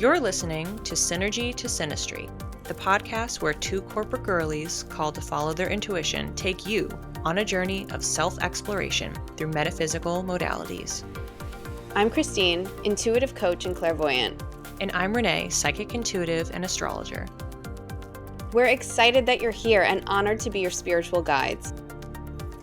You're listening to Synergy to Synastry, the podcast where two corporate girlies called to follow their intuition take you on a journey of self-exploration through metaphysical modalities. I'm Christine, intuitive coach and clairvoyant. And I'm Renee, psychic intuitive and astrologer. We're excited that you're here and honored to be your spiritual guides.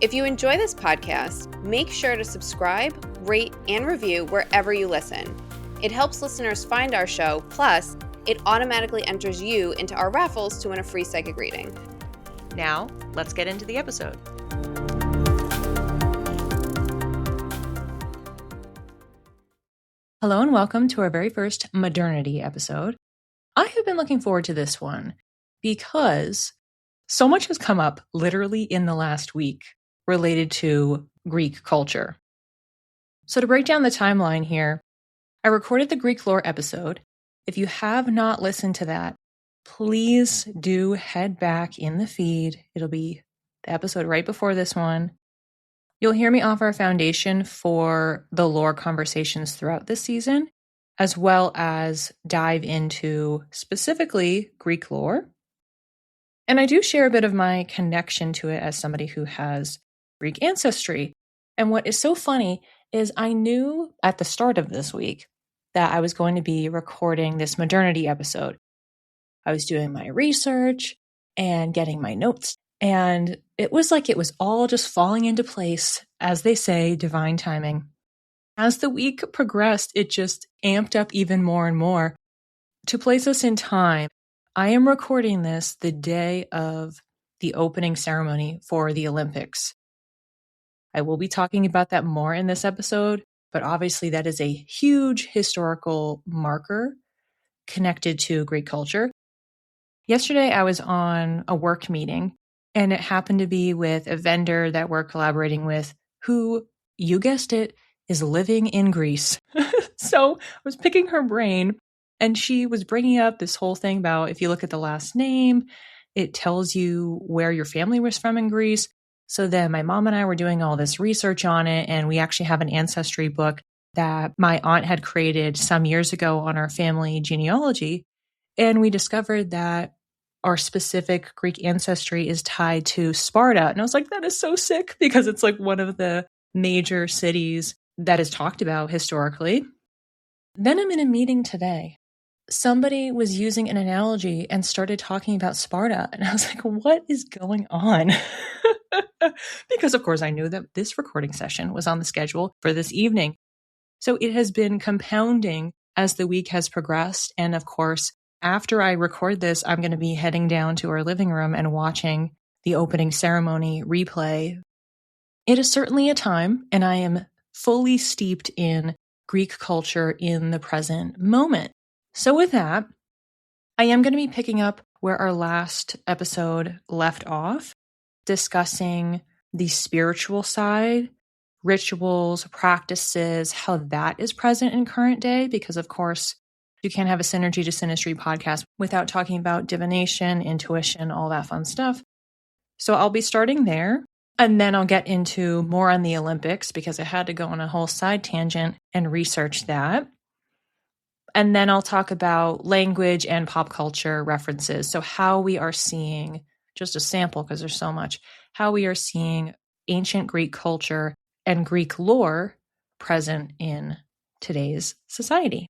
If you enjoy this podcast, make sure to subscribe, rate, and review wherever you listen. It helps listeners find our show, plus it automatically enters you into our raffles to win a free psychic reading. Now, let's get into the episode. Hello and welcome to our very first Modernity episode. I have been looking forward to this one because so much has come up literally in the last week related to Greek culture. So to break down the timeline here, I recorded the Greek lore episode. If you have not listened to that, please do head back in the feed. It'll be the episode right before this one. You'll hear me offer a foundation for the lore conversations throughout this season, as well as dive into specifically Greek lore. And I do share a bit of my connection to it as somebody who has Greek ancestry. And what is so funny is I knew at the start of this week that I was going to be recording this Modernity episode. I was doing my research and getting my notes, and it was like it was all just falling into place, as they say, divine timing. As the week progressed, it just amped up even more and more. To place us in time, I am recording this the day of the opening ceremony for the Olympics. I will be talking about that more in this episode, but obviously that is a huge historical marker connected to Greek culture. Yesterday, I was on a work meeting, and it happened to be with a vendor that we're collaborating with who, you guessed it, is living in Greece. So I was picking her brain, and she was bringing up this whole thing about if you look at the last name, it tells you where your family was from in Greece. So then my mom and I were doing all this research on it, and we actually have an ancestry book that my aunt had created some years ago on our family genealogy. And we discovered that our specific Greek ancestry is tied to Sparta. And I was like, that is so sick, because it's like one of the major cities that is talked about historically. Then I'm in a meeting today. Somebody was using an analogy and started talking about Sparta. And I was like, what is going on? Because, of course, I knew that this recording session was on the schedule for this evening. So it has been compounding as the week has progressed. And, of course, after I record this, I'm going to be heading down to our living room and watching the opening ceremony replay. It is certainly a time, and I am fully steeped in Greek culture in the present moment. So with that, I am going to be picking up where our last episode left off, discussing the spiritual side, rituals, practices, how that is present in current day, because of course, you can't have a Synergy to Synastry podcast without talking about divination, intuition, all that fun stuff. So I'll be starting there, and then I'll get into more on the Olympics because I had to go on a whole side tangent and research that. And then I'll talk about language and pop culture references. So how we are seeing, just a sample because there's so much, how we are seeing ancient Greek culture and Greek lore present in today's society.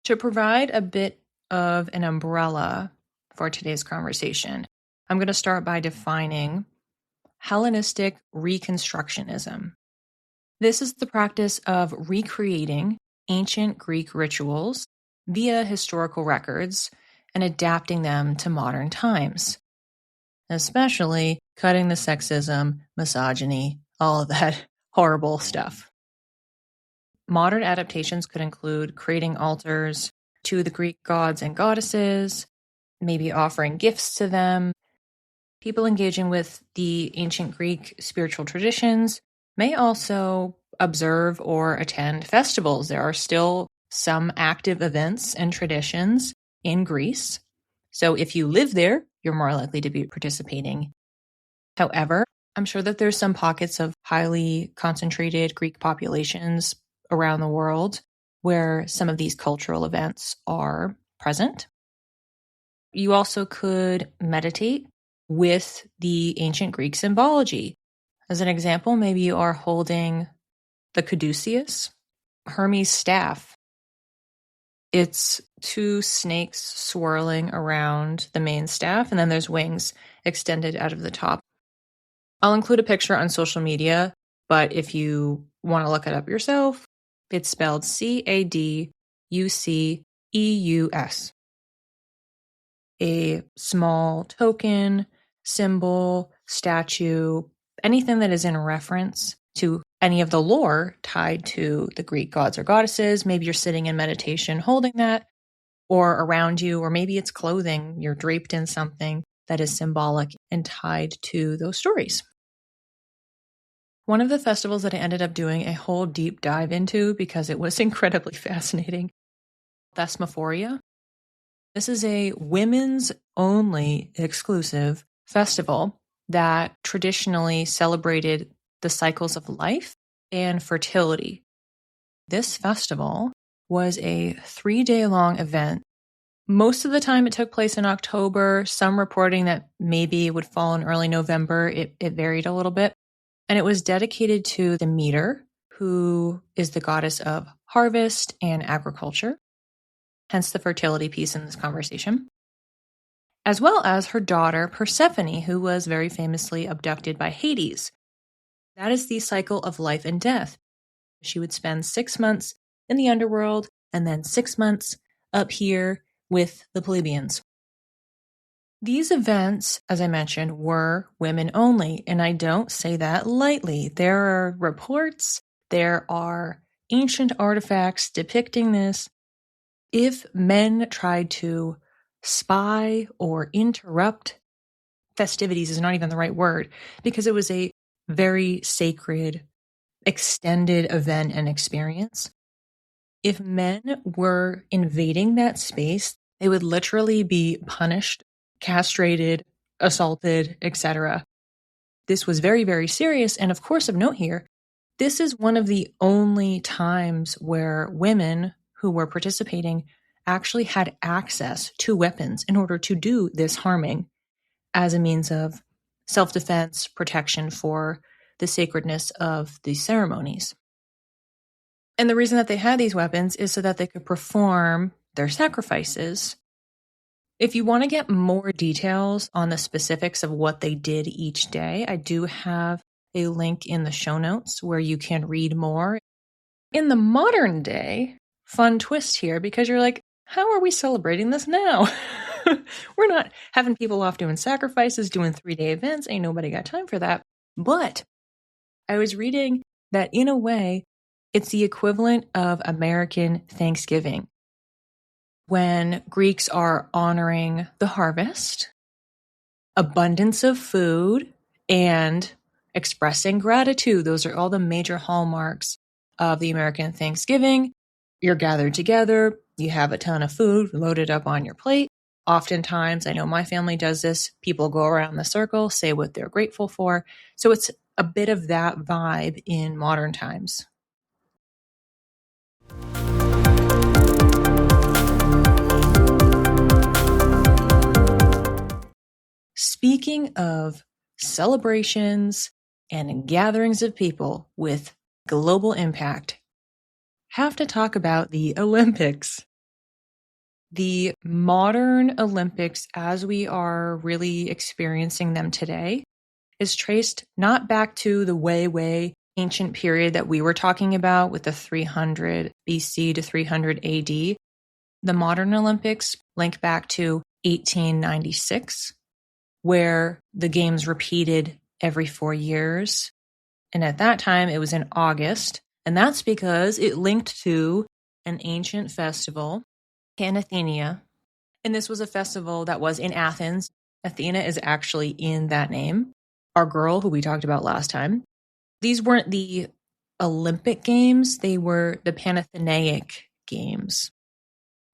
To provide a bit of an umbrella for today's conversation, I'm going to start by defining Hellenistic Reconstructionism. This is the practice of recreating ancient Greek rituals via historical records and adapting them to modern times, especially cutting the sexism, misogyny, all of that horrible stuff. Modern adaptations could include creating altars to the Greek gods and goddesses, maybe offering gifts to them. People engaging with the ancient Greek spiritual traditions may also observe or attend festivals. There are still some active events and traditions in Greece. So if you live there, you're more likely to be participating. However, I'm sure that there's some pockets of highly concentrated Greek populations around the world where some of these cultural events are present. You also could meditate with the ancient Greek symbology. As an example, maybe you are holding the caduceus, Hermes' staff. It's two snakes swirling around the main staff, and then there's wings extended out of the top. I'll include a picture on social media, but if you want to look it up yourself, it's spelled Caduceus. A small token, symbol, statue, anything that is in reference to any of the lore tied to the Greek gods or goddesses. Maybe you're sitting in meditation holding that, or around you, or maybe it's clothing. You're draped in something that is symbolic and tied to those stories. One of the festivals that I ended up doing a whole deep dive into because it was incredibly fascinating, Thesmophoria. This is a women's only exclusive festival that traditionally celebrated the cycles of life and fertility. This festival was a 3-day-long event. Most of the time it took place in October, some reporting that maybe it would fall in early November. It varied a little bit. And it was dedicated to the Meter, who is the goddess of harvest and agriculture, hence the fertility piece in this conversation, as well as her daughter Persephone, who was very famously abducted by Hades. That is the cycle of life and death. She would spend 6 months in the underworld and then 6 months up here with the plebeians. These events, as I mentioned, were women only, and I don't say that lightly. There are reports, there are ancient artifacts depicting this. If men tried to spy or interrupt festivities is not even the right word, because it was a very sacred, extended event and experience. If men were invading that space, they would literally be punished, castrated, assaulted, etc. This was very, very serious. And of course, of note here, this is one of the only times where women who were participating actually had access to weapons in order to do this harming as a means of self-defense, protection for the sacredness of the ceremonies. And the reason that they had these weapons is so that they could perform their sacrifices. If you want to get more details on the specifics of what they did each day, I do have a link in the show notes where you can read more. In the modern day, fun twist here, because you're like, how are we celebrating this now? We're not having people off doing sacrifices, doing 3-day events. Ain't nobody got time for that. But I was reading that in a way, it's the equivalent of American Thanksgiving. When Greeks are honoring the harvest, abundance of food, and expressing gratitude. Those are all the major hallmarks of the American Thanksgiving. You're gathered together, you have a ton of food loaded up on your plate. Oftentimes, I know my family does this, people go around the circle, say what they're grateful for. So it's a bit of that vibe in modern times. Speaking of celebrations and gatherings of people with global impact, have to talk about the Olympics. The modern Olympics, as we are really experiencing them today, is traced not back to the way ancient period that we were talking about with the 300 BC to 300 AD. The modern Olympics link back to 1896, where the games repeated every 4 years. And at that time, it was in August. And that's because it linked to an ancient festival, Panhellenic. And this was a festival that was in Athens. Athena is actually in that name. Our girl, who we talked about last time. These weren't the Olympic Games. They were the Panhellenic Games.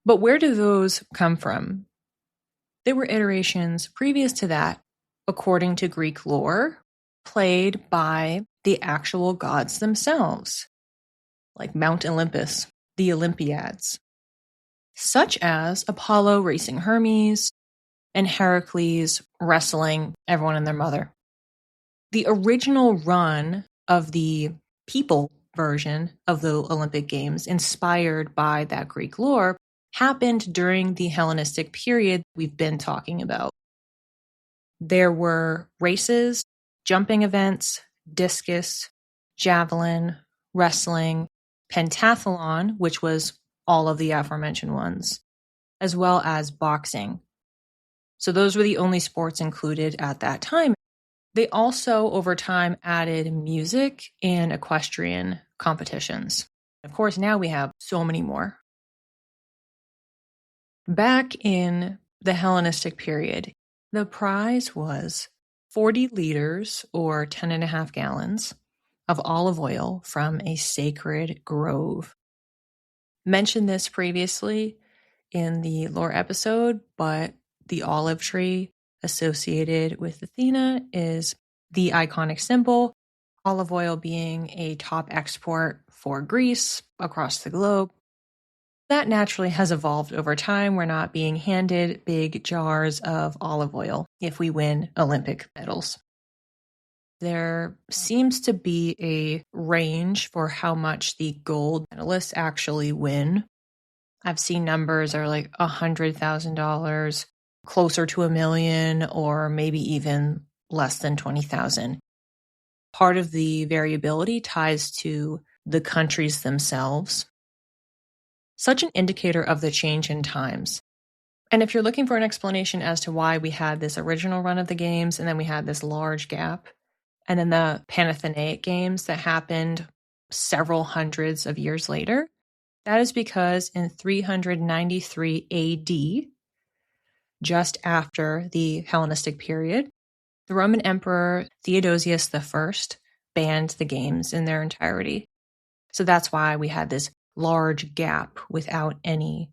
But where do those come from? There were iterations previous to that, according to Greek lore, played by the actual gods themselves, like Mount Olympus, the Olympiads, such as Apollo racing Hermes and Heracles wrestling everyone and their mother. The original run of the people version of the Olympic Games, inspired by that Greek lore, happened during the Hellenistic period we've been talking about. There were races, jumping events, discus, javelin, wrestling, pentathlon, which was all of the aforementioned ones, as well as boxing. So those were the only sports included at that time. They also, over time, added music and equestrian competitions. Of course, now we have so many more. Back in the Hellenistic period, the prize was 40 liters or 10.5 gallons of olive oil from a sacred grove. Mentioned this previously in the lore episode, but the olive tree associated with Athena is the iconic symbol, olive oil being a top export for Greece across the globe. That naturally has evolved over time. We're not being handed big jars of olive oil if we win Olympic medals. There seems to be a range for how much the gold medalists actually win. I've seen numbers are like $100,000, closer to $1 million, or maybe even less than 20,000. Part of the variability ties to the countries themselves. Such an indicator of the change in times. And if you're looking for an explanation as to why we had this original run of the games and then we had this large gap, and then the panhellenic games that happened several hundreds of years later, that is because in 393 AD, just after the Hellenistic period, the Roman Emperor Theodosius I banned the games in their entirety. So that's why we had this large gap without any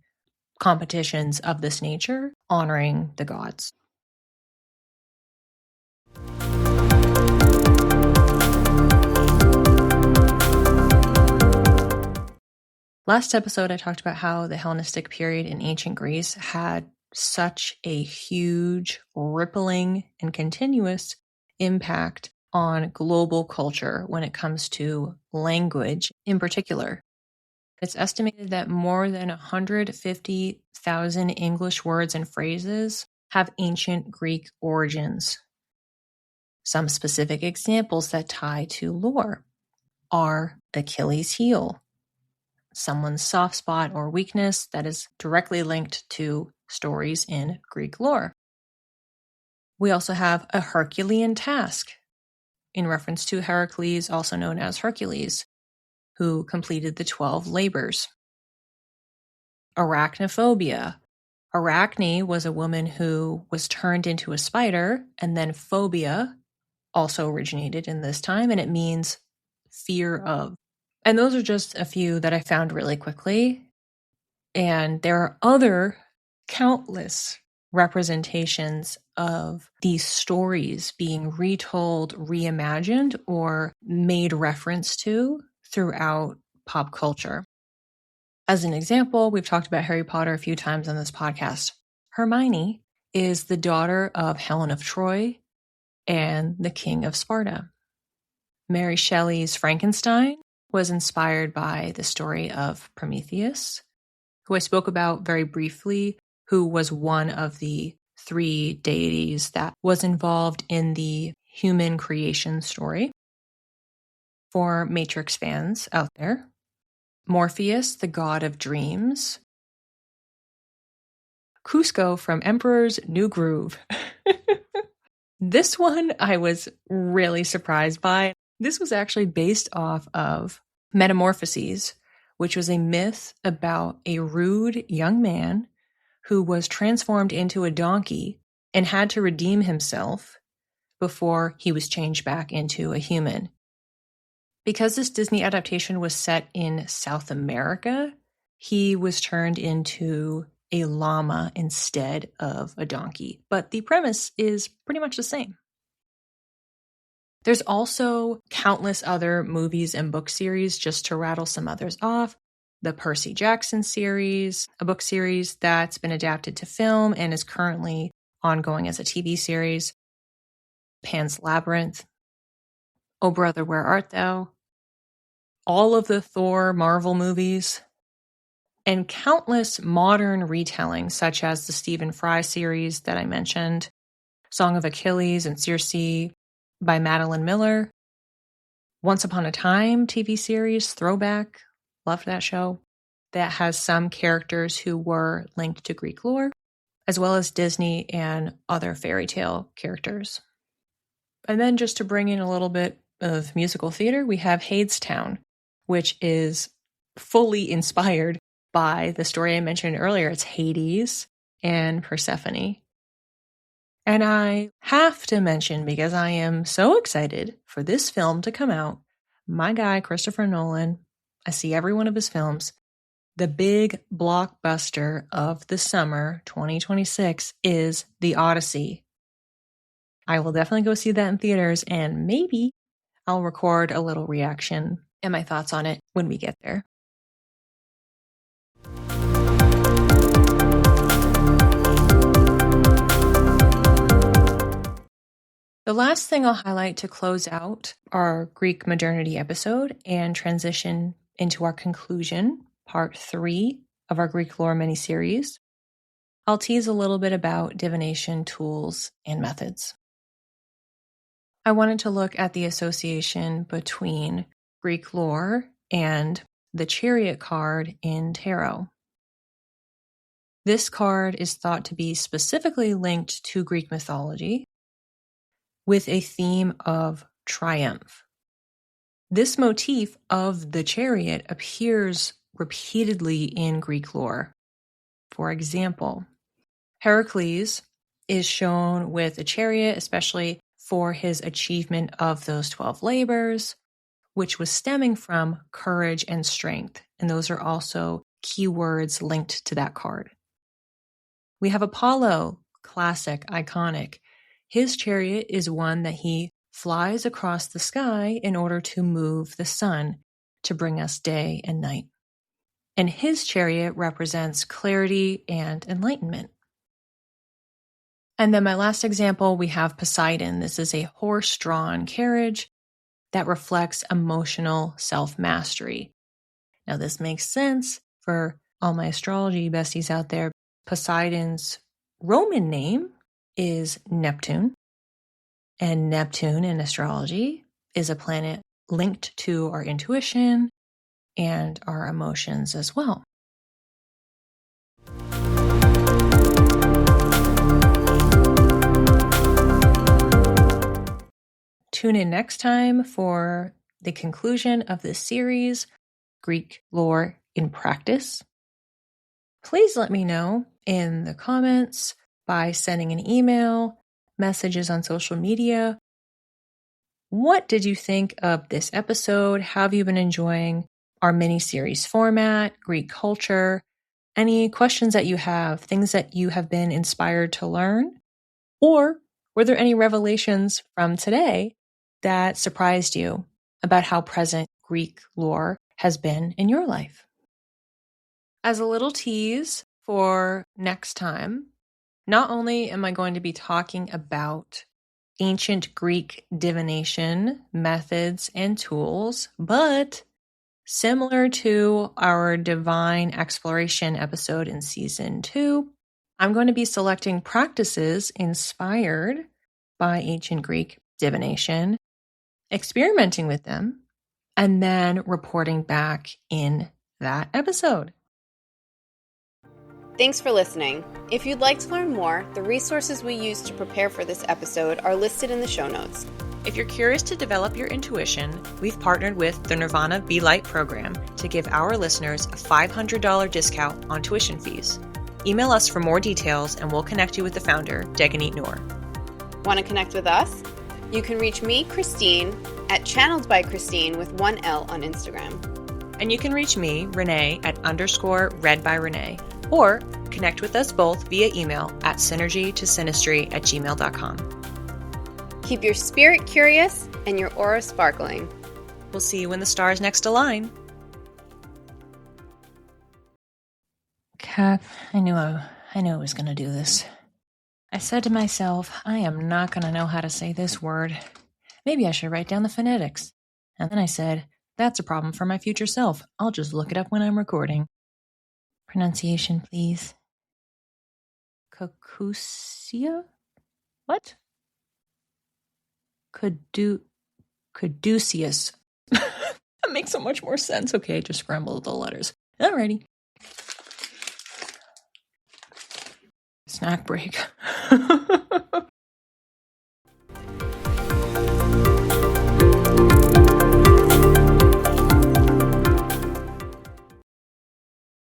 competitions of this nature honoring the gods. Last episode, I talked about how the Hellenistic period in ancient Greece had such a huge, rippling, and continuous impact on global culture when it comes to language in particular. It's estimated that more than 150,000 English words and phrases have ancient Greek origins. Some specific examples that tie to lore are Achilles' heel, someone's soft spot or weakness that is directly linked to stories in Greek lore. We also have a Herculean task, in reference to Heracles, also known as Hercules, who completed the 12 labors. Arachnophobia. Arachne was a woman who was turned into a spider, and then phobia also originated in this time, and it means fear of. And those are just a few that I found really quickly. And there are other countless representations of these stories being retold, reimagined, or made reference to throughout pop culture. As an example, we've talked about Harry Potter a few times on this podcast. Hermione is the daughter of Helen of Troy and the King of Sparta. Mary Shelley's Frankenstein was inspired by the story of Prometheus, who I spoke about very briefly, who was one of the 3 deities that was involved in the human creation story. For Matrix fans out there, Morpheus, the god of dreams. Cusco from Emperor's New Groove. This one I was really surprised by. This was actually based off of Metamorphoses, which was a myth about a rude young man who was transformed into a donkey and had to redeem himself before he was changed back into a human. Because this Disney adaptation was set in South America, he was turned into a llama instead of a donkey. But the premise is pretty much the same. There's also countless other movies and book series, just to rattle some others off. The Percy Jackson series, a book series that's been adapted to film and is currently ongoing as a TV series. Pan's Labyrinth. Oh Brother, Where Art Thou? All of the Thor Marvel movies. And countless modern retellings, such as the Stephen Fry series that I mentioned, Song of Achilles and Circe by Madeline Miller. Once Upon a Time TV series, Throwback, loved that show, that has some characters who were linked to Greek lore, as well as Disney and other fairy tale characters. And then just to bring in a little bit of musical theater, we have Hadestown, which is fully inspired by the story I mentioned earlier. It's Hades and Persephone. And I have to mention, because I am so excited for this film to come out, my guy, Christopher Nolan, I see every one of his films. The big blockbuster of the summer, 2026, is The Odyssey. I will definitely go see that in theaters, and maybe I'll record a little reaction and my thoughts on it when we get there. The last thing I'll highlight to close out our Greek modernity episode and transition into our conclusion, part 3 of our Greek lore mini-series, I'll tease a little bit about divination tools and methods. I wanted to look at the association between Greek lore and the chariot card in tarot. This card is thought to be specifically linked to Greek mythology, with a theme of triumph. This motif of the chariot appears repeatedly in Greek lore. For example, Heracles is shown with a chariot, especially for his achievement of those 12 labors, which was stemming from courage and strength. And those are also keywords linked to that card. We have Apollo, classic, iconic. His chariot is one that he flies across the sky in order to move the sun to bring us day and night. And his chariot represents clarity and enlightenment. And then my last example, we have Poseidon. This is a horse-drawn carriage that reflects emotional self-mastery. Now, this makes sense for all my astrology besties out there. Poseidon's Roman name is Neptune, and Neptune in astrology is a planet linked to our intuition and our emotions as well. Tune in next time for the conclusion of this series, Greek Lore in Practice. Please let me know in the comments, by sending an email, messages on social media. What did you think of this episode? How have you been enjoying our mini-series format, Greek culture? Any questions that you have, things that you have been inspired to learn? Or were there any revelations from today that surprised you about how present Greek lore has been in your life? As a little tease for next time, not only am I going to be talking about ancient Greek divination methods and tools, but similar to our divine exploration episode in season 2, I'm going to be selecting practices inspired by ancient Greek divination, experimenting with them, and then reporting back in that episode. Thanks for listening. If you'd like to learn more, the resources we used to prepare for this episode are listed in the show notes. If you're curious to develop your intuition, we've partnered with the Nuurvana Be Light program to give our listeners a $500 discount on tuition fees. Email us for more details and we'll connect you with the founder, Deganit Noor. Want to connect with us? You can reach me, Christine, at Channeled by Christine with 1 L on Instagram. And you can reach me, Renee, at _read by Renee. Or connect with us both via email at synergytosynastry@gmail.com. Keep your spirit curious and your aura sparkling. We'll see you when the stars next align. Cat, I knew I was going to do this. I said to myself, I am not going to know how to say this word. Maybe I should write down the phonetics. And then I said, that's a problem for my future self. I'll just look it up when I'm recording. Pronunciation, please. Caduceus? What? Caduceus. That makes so much more sense. Okay, just scramble the letters. Alrighty. Snack break.